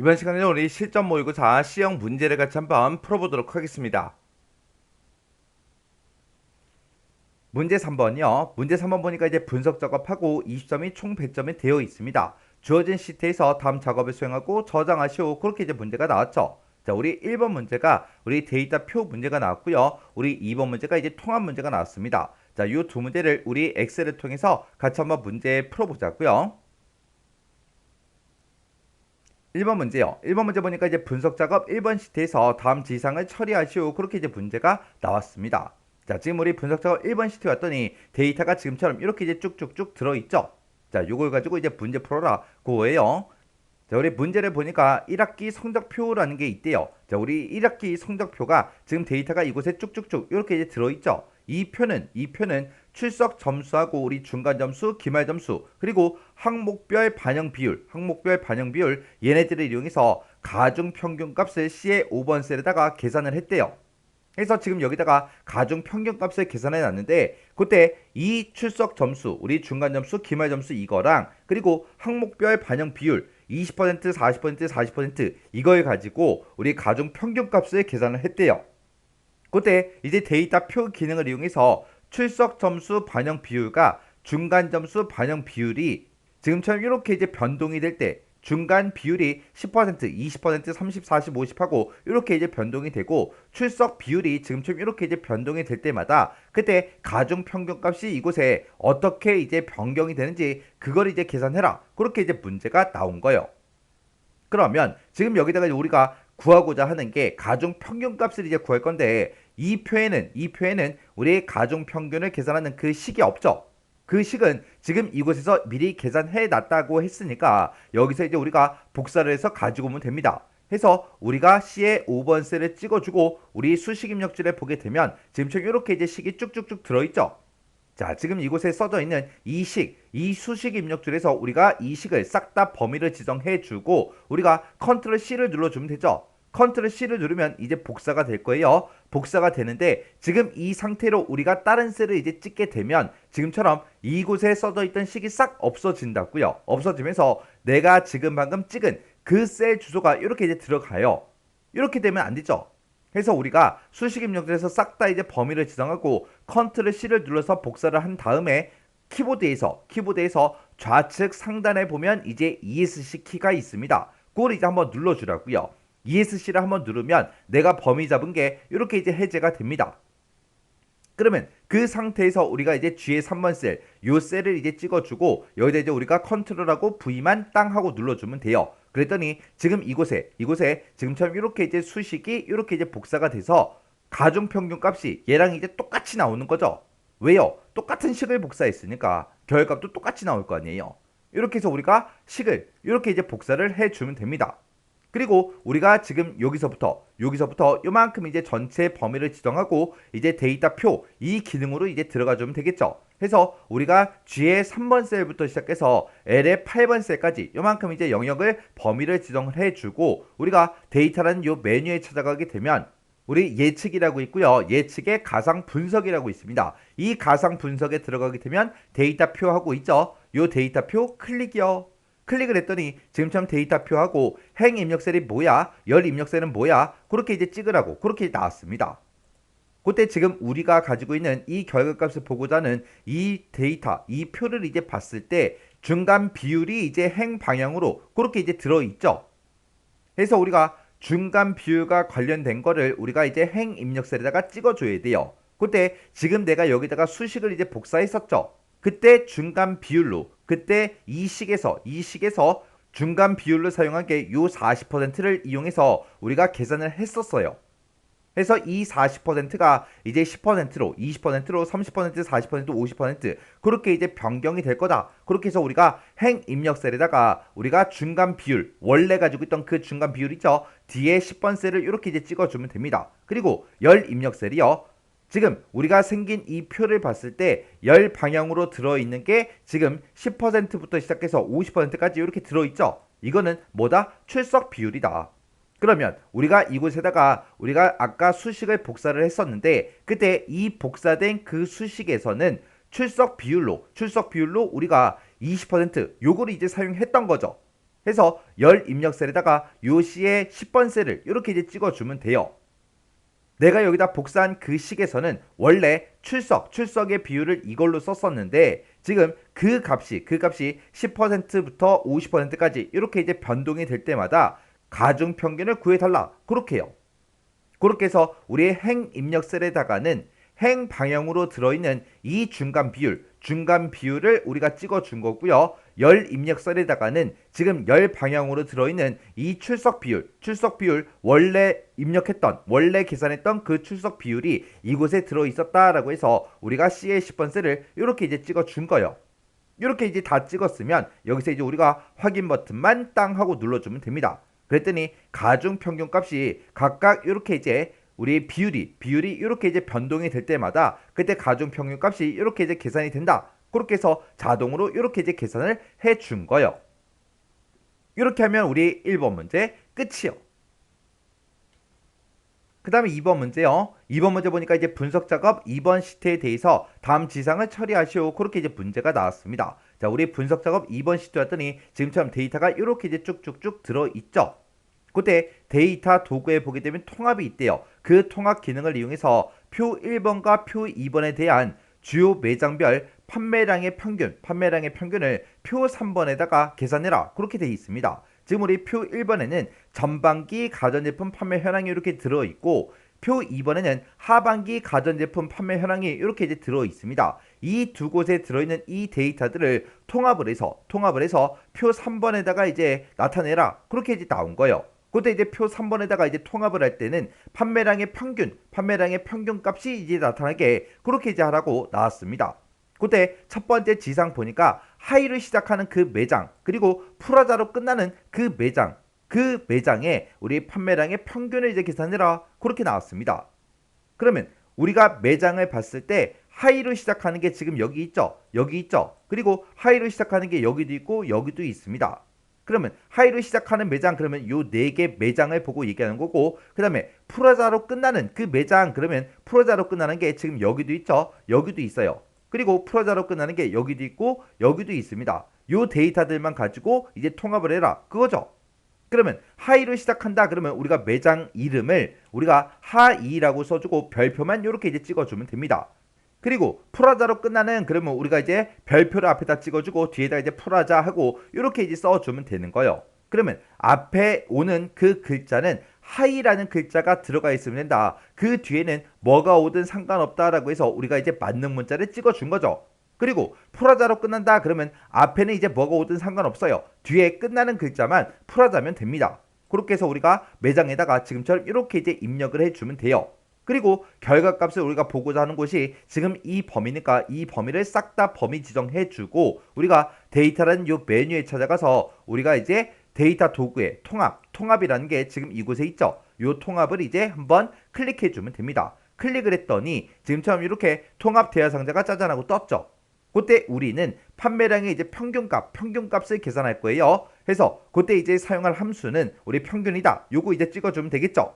이번 시간에는 우리 실전 모의고사 C형 문제를 같이 한번 풀어보도록 하겠습니다. 문제 3번이요. 문제 3번 보니까 이제 분석 작업하고 20점이 총 100점이 되어 있습니다. 주어진 시트에서 다음 작업을 수행하고 저장하시오. 그렇게 이제 문제가 나왔죠. 자, 우리 1번 문제가 우리 데이터 표 문제가 나왔고요. 우리 2번 문제가 이제 통합 문제가 나왔습니다. 자, 이 두 문제를 우리 엑셀을 통해서 같이 한번 문제 풀어보자고요. 1번 문제요. 1번 문제 보니까 이제 분석 작업 1번 시트에서 다음 지상을 처리하시오. 그렇게 이제 문제가 나왔습니다. 자, 지금 우리 분석 작업 1번 시트 왔더니 데이터가 지금처럼 이렇게 이제 쭉쭉쭉 들어있죠. 자, 요걸 가지고 이제 문제 풀어라. 그거예요. 자, 우리 문제를 보니까 1학기 성적표라는 게 있대요. 자, 우리 1학기 성적표가 지금 데이터가 이곳에 쭉쭉쭉 이렇게 이제 들어있죠. 이 표는 출석 점수하고 우리 중간 점수, 기말 점수, 그리고 항목별 반영 비율 얘네들을 이용해서 가중 평균 값을 C의 5번 셀에다가 계산을 했대요. 그래서 지금 여기다가 가중 평균 값을 계산해 놨는데 그때 이 출석 점수, 우리 중간 점수, 기말 점수 이거랑 그리고 항목별 반영 비율 20%, 40%, 40% 이걸 가지고 우리 가중 평균 값을 계산을 했대요. 그때 이제 데이터 표 기능을 이용해서 출석 점수 반영 비율과 중간 점수 반영 비율이 지금처럼 이렇게 이제 변동이 될 때 중간 비율이 10%, 20%, 30, 40, 50 하고 이렇게 이제 변동이 되고 출석 비율이 지금처럼 이렇게 이제 변동이 될 때마다 그때 가중 평균 값이 이곳에 어떻게 이제 변경이 되는지 그걸 이제 계산해라. 그렇게 이제 문제가 나온 거예요. 그러면 지금 여기다가 우리가 구하고자 하는 게 가중 평균 값을 이제 구할 건데 이 표에는 우리 가중 평균을 계산하는 그 식이 없죠. 그 식은 지금 이곳에서 미리 계산해 놨다고 했으니까 여기서 이제 우리가 복사를 해서 가지고 오면 됩니다. 해서 우리가 C의 5번 셀을 찍어주고 우리 수식 입력줄에 보게 되면 지금처럼 이렇게 이제 식이 쭉쭉쭉 들어있죠. 자, 지금 이곳에 써져 있는 이 수식 입력줄에서 우리가 이 식을 싹 다 범위를 지정해 주고 우리가 컨트롤 C를 눌러주면 되죠. 컨트롤 C를 누르면 이제 복사가 될 거예요. 복사가 되는데 지금 이 상태로 우리가 다른 셀을 이제 찍게 되면 지금처럼 이곳에 써져 있던 식이 싹 없어진다고요. 없어지면서 내가 지금 방금 찍은 그 셀 주소가 이렇게 이제 들어가요. 이렇게 되면 안 되죠. 그래서 우리가 수식 입력줄에서 싹 다 이제 범위를 지정하고 컨트롤 C를 눌러서 복사를 한 다음에 키보드에서 좌측 상단에 보면 이제 ESC 키가 있습니다. 그걸 이제 한번 눌러주라고요. ESC를 한번 누르면 내가 범위 잡은 게 이렇게 이제 해제가 됩니다. 그러면 그 상태에서 우리가 이제 G의 3번 셀, 요 셀을 이제 찍어주고 여기다 이제 우리가 컨트롤하고 V만 땅 하고 눌러주면 돼요. 그랬더니 지금 이곳에 지금처럼 이렇게 이제 수식이 이렇게 이제 복사가 돼서 가중 평균 값이 얘랑 이제 똑같이 나오는 거죠. 왜요? 똑같은 식을 복사했으니까 결과값도 똑같이 나올 거 아니에요. 이렇게 해서 우리가 식을 이렇게 이제 복사를 해주면 됩니다. 그리고 우리가 지금 여기서부터 요만큼 이제 전체 범위를 지정하고 이제 데이터 표 이 기능으로 이제 들어가 주면 되겠죠. 해서 우리가 G의 3번 셀부터 시작해서 L의 8번 셀까지 요만큼 이제 영역을 범위를 지정을 해주고 우리가 데이터라는 요 메뉴에 찾아가게 되면 우리 예측이라고 있고요. 예측의 가상 분석이라고 있습니다. 이 가상 분석에 들어가게 되면 데이터 표하고 있죠. 요 데이터 표 클릭이요. 클릭을 했더니 지금처럼 데이터표하고 행 입력셀이 뭐야? 열 입력셀은 뭐야? 그렇게 이제 찍으라고 그렇게 나왔습니다. 그때 지금 우리가 가지고 있는 이 결과값을 보고자 하는 이 데이터, 이 표를 이제 봤을 때 중간 비율이 이제 행 방향으로 그렇게 이제 들어있죠. 그래서 우리가 중간 비율과 관련된 거를 우리가 이제 행 입력셀에다가 찍어줘야 돼요. 그때 지금 내가 여기다가 수식을 이제 복사했었죠. 그때 중간 비율로 그때 이 식에서 중간 비율로 사용한 게 요 40%를 이용해서 우리가 계산을 했었어요. 그래서 이 40%가 이제 10%로 20%로 30% 40% 50% 그렇게 이제 변경이 될 거다. 그렇게 해서 우리가 행 입력셀에다가 우리가 중간 비율 원래 가지고 있던 그 중간 비율 있죠. 뒤에 10번 셀을 이렇게 이제 찍어주면 됩니다. 그리고 열 입력셀이요. 지금 우리가 생긴 이 표를 봤을 때 열 방향으로 들어있는 게 지금 10%부터 시작해서 50%까지 이렇게 들어있죠. 이거는 뭐다? 출석 비율이다. 그러면 우리가 이곳에다가 우리가 아까 수식을 복사를 했었는데 그때 이 복사된 그 수식에서는 출석 비율로 우리가 20% 요거를 이제 사용했던 거죠. 해서 열 입력셀에다가 요 시의 10번 셀을 이렇게 이제 찍어주면 돼요. 내가 여기다 복사한 그 식에서는 원래 출석의 비율을 이걸로 썼었는데 지금 그 값이 10%부터 50%까지 이렇게 이제 변동이 될 때마다 가중 평균을 구해달라. 그렇게 해요. 그렇게 해서 우리의 행 입력 셀에다가는 행 방향으로 들어있는 이 중간 비율을 우리가 찍어준 거고요. 열 입력 셀에다가는 지금 열 방향으로 들어있는 이 출석 비율 원래 계산했던 그 출석 비율이 이곳에 들어있었다라고 해서 우리가 C의 10번 셀을 이렇게 이제 찍어준 거예요. 이렇게 이제 다 찍었으면 여기서 이제 우리가 확인 버튼만 땅 하고 눌러주면 됩니다. 그랬더니 가중 평균 값이 각각 이렇게 이제 우리 비율이 이렇게 이제 변동이 될 때마다 그때 가중 평균 값이 이렇게 이제 계산이 된다. 그렇게 해서 자동으로 이렇게 이제 계산을 해 준 거예요. 이렇게 하면 우리 1번 문제 끝이요. 그 다음에 2번 문제요. 2번 문제 보니까 이제 분석 작업 2번 시트에 대해서 다음 지상을 처리하시오. 그렇게 이제 문제가 나왔습니다. 자, 우리 분석 작업 2번 시트였더니 지금처럼 데이터가 이렇게 이제 쭉쭉쭉 들어있죠. 그때 데이터 도구에 보게 되면 통합이 있대요. 그 통합 기능을 이용해서 표 1번과 표 2번에 대한 주요 매장별 판매량의 평균을 표 3번에다가 계산해라. 그렇게 되어 있습니다. 지금 우리 표 1번에는 전반기 가전제품 판매 현황이 이렇게 들어있고 표 2번에는 하반기 가전제품 판매 현황이 이렇게 이제 들어 있습니다. 이 두 곳에 들어있는 이 데이터들을 통합을 해서 표 3번에다가 이제 나타내라. 그렇게 이제 나온 거예요. 그때 이제 표 3번에다가 이제 통합을 할 때는 판매량의 평균 값이 이제 나타나게 그렇게 이제 하라고 나왔습니다. 그때 첫 번째 지상 보니까 하이로 시작하는 그 매장 그리고 프라자로 끝나는 그 매장에 우리 판매량의 평균을 이제 계산해라. 그렇게 나왔습니다. 그러면 우리가 매장을 봤을 때 하이로 시작하는 게 지금 여기 있죠. 그리고 하이로 시작하는 게 여기도 있고 여기도 있습니다. 그러면 하이로 시작하는 매장 그러면 요 4개 매장을 보고 얘기하는 거고 그 다음에 프라자로 끝나는 그 매장 그러면 프라자로 끝나는 게 지금 여기도 있죠. 여기도 있어요. 그리고 프라자로 끝나는 게 여기도 있고 여기도 있습니다. 요 데이터들만 가지고 이제 통합을 해라. 그거죠. 그러면 하이로 시작한다 그러면 우리가 매장 이름을 우리가 하이라고 써주고 별표만 이렇게 이제 찍어주면 됩니다. 그리고 프라자로 끝나는 그러면 우리가 이제 별표를 앞에다 찍어주고 뒤에다 이제 프라자 하고 이렇게 이제 써주면 되는 거예요. 그러면 앞에 오는 그 글자는 하이라는 글자가 들어가 있으면 된다. 그 뒤에는 뭐가 오든 상관없다라고 해서 우리가 이제 맞는 문자를 찍어준 거죠. 그리고 프라자로 끝난다 그러면 앞에는 이제 뭐가 오든 상관없어요. 뒤에 끝나는 글자만 프라자면 됩니다. 그렇게 해서 우리가 매장에다가 지금처럼 이렇게 이제 입력을 해주면 돼요. 그리고 결과값을 우리가 보고자 하는 곳이 지금 이 범위니까 이 범위를 싹 다 범위 지정해주고 우리가 데이터라는 요 메뉴에 찾아가서 우리가 이제 데이터 도구의 통합이라는 게 지금 이곳에 있죠. 요 통합을 이제 한번 클릭해주면 됩니다. 클릭을 했더니 지금처럼 이렇게 통합 대화 상자가 짜잔하고 떴죠. 그때 우리는 판매량의 이제 평균값을 계산할 거예요. 그래서 그때 이제 사용할 함수는 우리 평균이다. 요거 이제 찍어주면 되겠죠.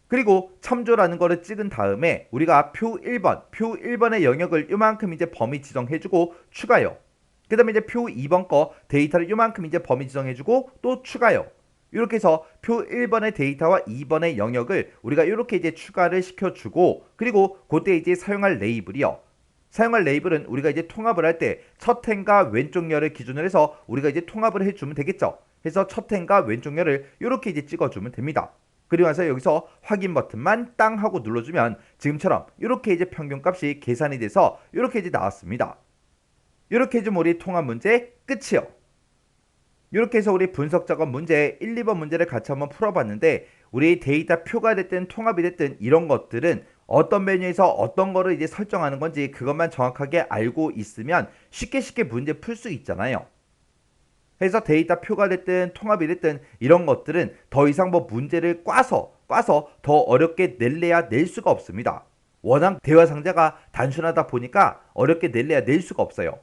그리고 참조라는 거를 찍은 다음에 우리가 표 1번의 영역을 요만큼 이제 범위 지정해주고 추가요. 그 다음에 이제 표 2번 거 데이터를 요만큼 이제 범위 지정해주고 또 추가요. 이렇게 해서 표 1번의 데이터와 2번의 영역을 우리가 이렇게 이제 추가를 시켜주고 그리고 그때 이제 사용할 레이블은 우리가 이제 통합을 할 때 첫 행과 왼쪽 열을 기준으로 해서 우리가 이제 통합을 해주면 되겠죠. 그래서 첫 행과 왼쪽 열을 이렇게 이제 찍어주면 됩니다. 그리고 나서 여기서 확인 버튼만 땅 하고 눌러주면 지금처럼 이렇게 이제 평균값이 계산이 돼서 이렇게 이제 나왔습니다. 이렇게 해주면 우리 통합 문제 끝이요. 이렇게 해서 우리 분석 작업 문제 1, 2번 문제를 같이 한번 풀어봤는데 우리 데이터 표가 됐든 통합이 됐든 이런 것들은 어떤 메뉴에서 어떤 거를 이제 설정하는 건지 그것만 정확하게 알고 있으면 쉽게 문제 풀 수 있잖아요. 그래서 데이터 표가 됐든 통합이 됐든 이런 것들은 더 이상 뭐 문제를 꽈서 더 어렵게 낼래야 낼 수가 없습니다. 워낙 대화 상자가 단순하다 보니까 어렵게 낼래야 낼 수가 없어요.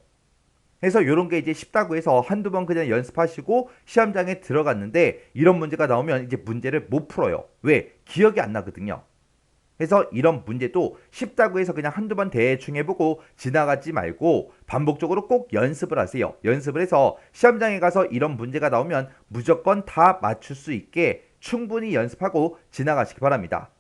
그래서 이런 게 이제 쉽다고 해서 한두 번 그냥 연습하시고 시험장에 들어갔는데 이런 문제가 나오면 이제 문제를 못 풀어요. 왜? 기억이 안 나거든요. 그래서 이런 문제도 쉽다고 해서 그냥 한두 번 대충 해보고 지나가지 말고 반복적으로 꼭 연습을 하세요. 연습을 해서 시험장에 가서 이런 문제가 나오면 무조건 다 맞출 수 있게 충분히 연습하고 지나가시기 바랍니다.